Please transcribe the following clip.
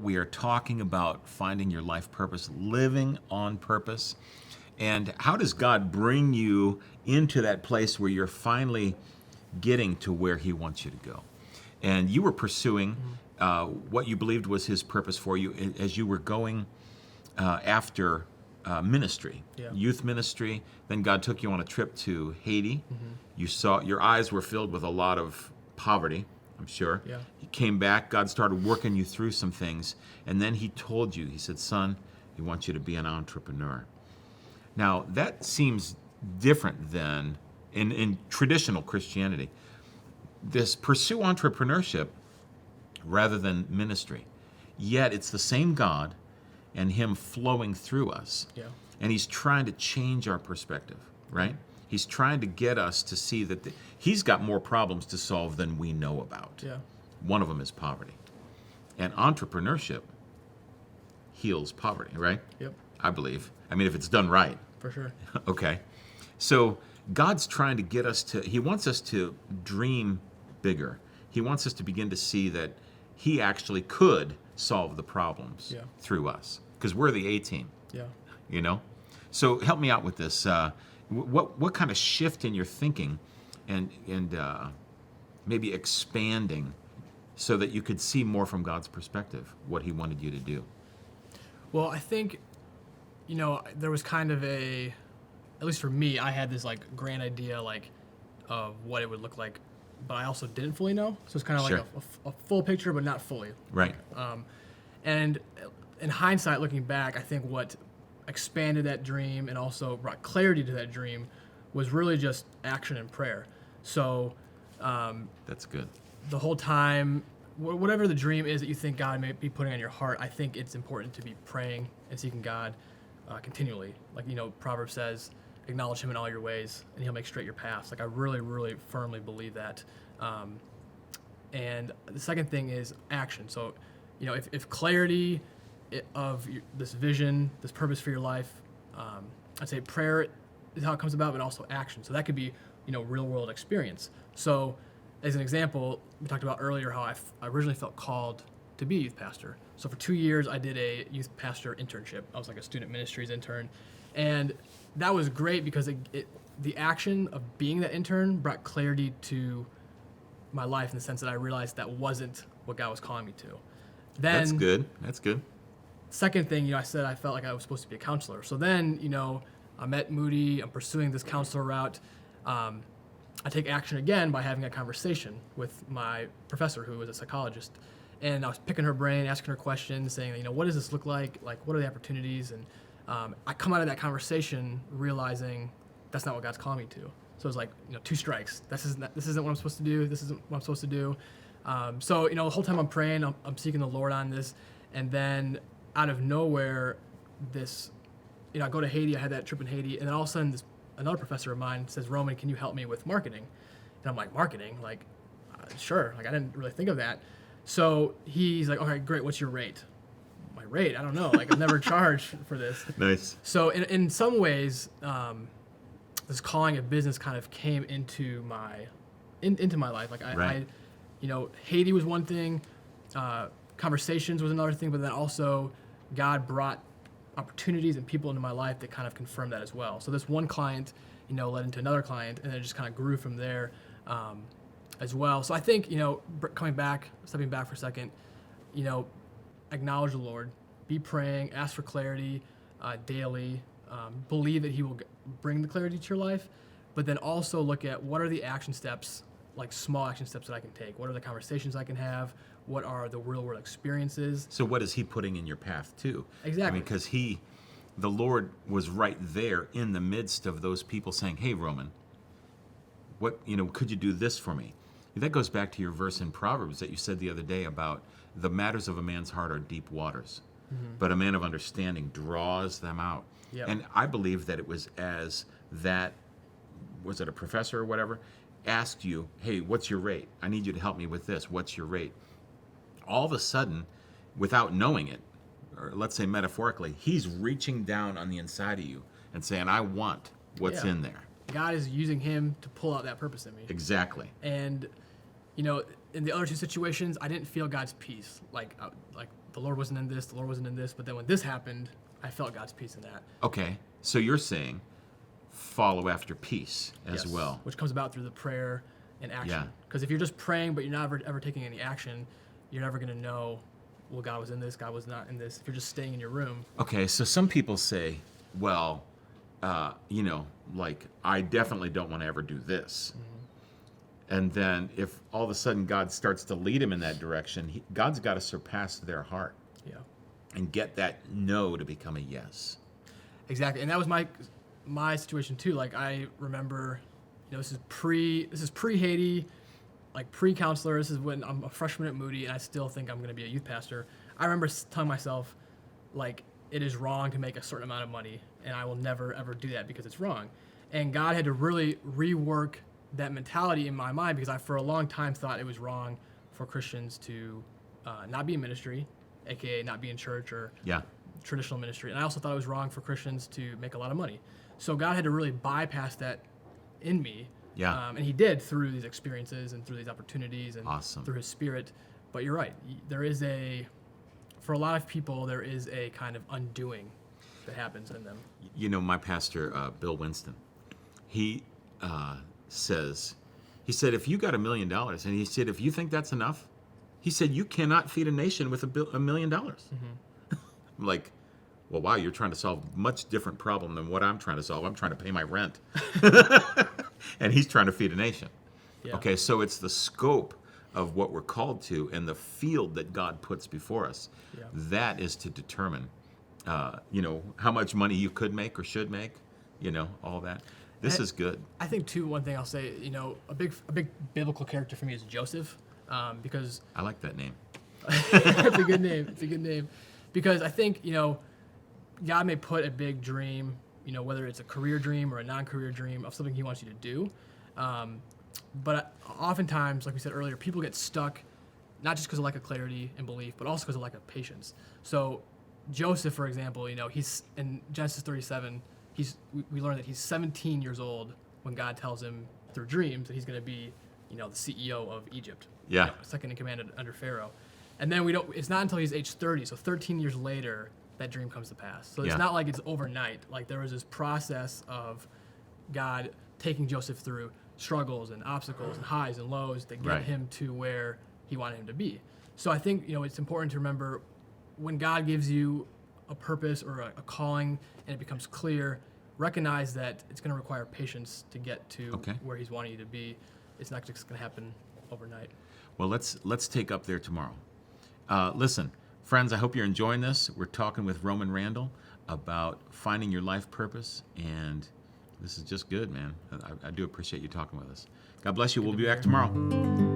We are talking about finding your life purpose, living on purpose. And how does God bring you into that place where you're finally getting to where He wants you to go? And you were pursuing what you believed was His purpose for you as you were going after ministry, Yeah. youth ministry. Then God took you on a trip to Haiti. You saw your eyes were filled with a lot of poverty, I'm sure. Yeah. You came back, God started working you through some things, and then He told you, He said, son, He wants you to be an entrepreneur. Now, that seems different than in traditional Christianity. This pursue entrepreneurship rather than ministry. Yet it's the same God and Him flowing through us. Yeah. And He's trying to change our perspective, right? He's trying to get us to see that He's got more problems to solve than we know about. Yeah. One of them is poverty. And entrepreneurship heals poverty, right? Yep. I believe. I mean, if it's done right. For sure. Okay. So God's trying to get us to, He wants us to dream bigger. He wants us to begin to see that He actually could solve the problems Yeah. through us. Because we're the A-team, Yeah. you know? So help me out with this. What kind of shift in your thinking and maybe expanding so that you could see more from God's perspective, what He wanted you to do? Well, I think, there was kind of at least for me, I had this like grand idea of what it would look like, but I also didn't fully know. So it's kind of Sure. like a full picture, but not fully. Right. And in hindsight, looking back, I think what expanded that dream and also brought clarity to that dream was really just action and prayer. So That's good. the whole time, whatever the dream is that you think God may be putting on your heart, I think it's important to be praying and seeking God continually. Like, Proverbs says, acknowledge Him in all your ways and He'll make straight your paths. Like, I really, really firmly believe that. And the second thing is action. So, if clarity of this vision, this purpose for your life, I'd say prayer is how it comes about, but also action. So that could be, real world experience. So as an example, we talked about earlier how I originally felt called to be a youth pastor. So for 2 years, I did a youth pastor internship. I was like a student ministries intern. And that was great because the action of being that intern brought clarity to my life in the sense that I realized that wasn't what God was calling me to. Then, That's good. That's good. second thing, I said I felt like I was supposed to be a counselor. So then, I'm at Moody, I'm pursuing this counselor route. I take action again by having a conversation with my professor, who was a psychologist. And I was picking her brain, asking her questions, saying, what does this look like? Like, what are the opportunities? And I come out of that conversation realizing that's not what God's calling me to. So it's like, 2 strikes. This isn't what I'm supposed to do. This isn't what I'm supposed to do. So, the whole time I'm praying, I'm seeking the Lord on this. And then out of nowhere, I go to Haiti. I had that trip in Haiti. And then all of a sudden, another professor of mine says, Roman, can you help me with marketing? And I'm like, marketing? Like, sure. Like, I didn't really think of that. So he's like, okay, great. What's your rate? My rate? I don't know. Like, I've never charged for this. Nice. So in some ways, this calling of business kind of came into my life. Like Right. Haiti was one thing, conversations was another thing, but then also God brought opportunities and people into my life that kind of confirmed that as well. So this one client, led into another client, and then it just kind of grew from there as well. So I think, stepping back for a second, acknowledge the Lord, be praying, ask for clarity daily, believe that He will bring the clarity to your life, but then also look at what are the action steps, like small action steps that I can take. What are the conversations I can have? What are the real world experiences? So what is He putting in your path too? Exactly. I mean, because the Lord was right there in the midst of those people saying, hey, Roman, could you do this for me? That goes back to your verse in Proverbs that you said the other day about the matters of a man's heart are deep waters, but a man of understanding draws them out. Yep. And I believe that it was as that, was it a professor or whatever, asked you, hey, what's your rate? I need you to help me with this. What's your rate? All of a sudden, without knowing it, or let's say metaphorically, He's reaching down on the inside of you and saying, I want what's in there. God is using him to pull out that purpose in me. Exactly. And, in the other 2 situations, I didn't feel God's peace. Like the Lord wasn't in this, the Lord wasn't in this, but then when this happened, I felt God's peace in that. Okay, so you're saying follow after peace as Yes, well. which comes about through the prayer and action. Yeah. Because if you're just praying but you're not ever taking any action, you're never going to know, well, God was in this, God was not in this. If you're just staying in your room. Okay, so some people say, well, like, I definitely don't want to ever do this. And then if all of a sudden God starts to lead him in that direction, God's got to surpass their heart Yeah. and get that no to become a yes. Exactly. And that was my situation too. Like, I remember, this is pre Haiti, like pre-counselor. This is when I'm a freshman at Moody, and I still think I'm going to be a youth pastor. I remember telling myself, like, it is wrong to make a certain amount of money, and I will never, ever do that because it's wrong. And God had to really rework that mentality in my mind, because I, for a long time, thought it was wrong for Christians to not be in ministry, aka not be in church or Yeah. traditional ministry. And I also thought it was wrong for Christians to make a lot of money. So God had to really bypass that in me. Yeah. And he did through these experiences and through these opportunities and Awesome. through his Spirit. But you're right. There is for a lot of people, there is a kind of undoing that happens in them. My pastor, Bill Winston, he said, if you got $1 million, and he said, if you think that's enough, he said, you cannot feed a nation with $1 million. I'm like, well, wow, you're trying to solve a much different problem than what I'm trying to solve. I'm trying to pay my rent. And he's trying to feed a nation. Yeah. Okay, so it's the scope of what we're called to and the field that God puts before us. Yeah. That is to determine, how much money you could make or should make, all that. This is good. I think too, one thing I'll say, a big biblical character for me is Joseph, because I like that name. it's a good name. It's a good name, because I think God may put a big dream, whether it's a career dream or a non-career dream of something He wants you to do, but oftentimes, like we said earlier, people get stuck, not just because of lack of clarity and belief, but also because of lack of patience. So Joseph, for example, he's in Genesis 37. We learn that he's 17 years old when God tells him through dreams that he's going to be, the CEO of Egypt. Yeah. Second in command under Pharaoh. And then it's not until he's age 30, so 13 years later, that dream comes to pass. So it's Yeah. not like it's overnight. Like, there was this process of God taking Joseph through struggles and obstacles and highs and lows that get Right. him to where he wanted him to be. So I think, it's important to remember, when God gives you a purpose or a calling and it becomes clear, recognize that it's going to require patience to get to Okay. where He's wanting you to be. It's not just going to happen overnight. Well, let's take up there tomorrow. Listen, friends, I hope you're enjoying this. We're talking with Roman Randall about finding your life purpose, and this is just good, man. I do appreciate you talking with us. God bless you. We'll be back tomorrow.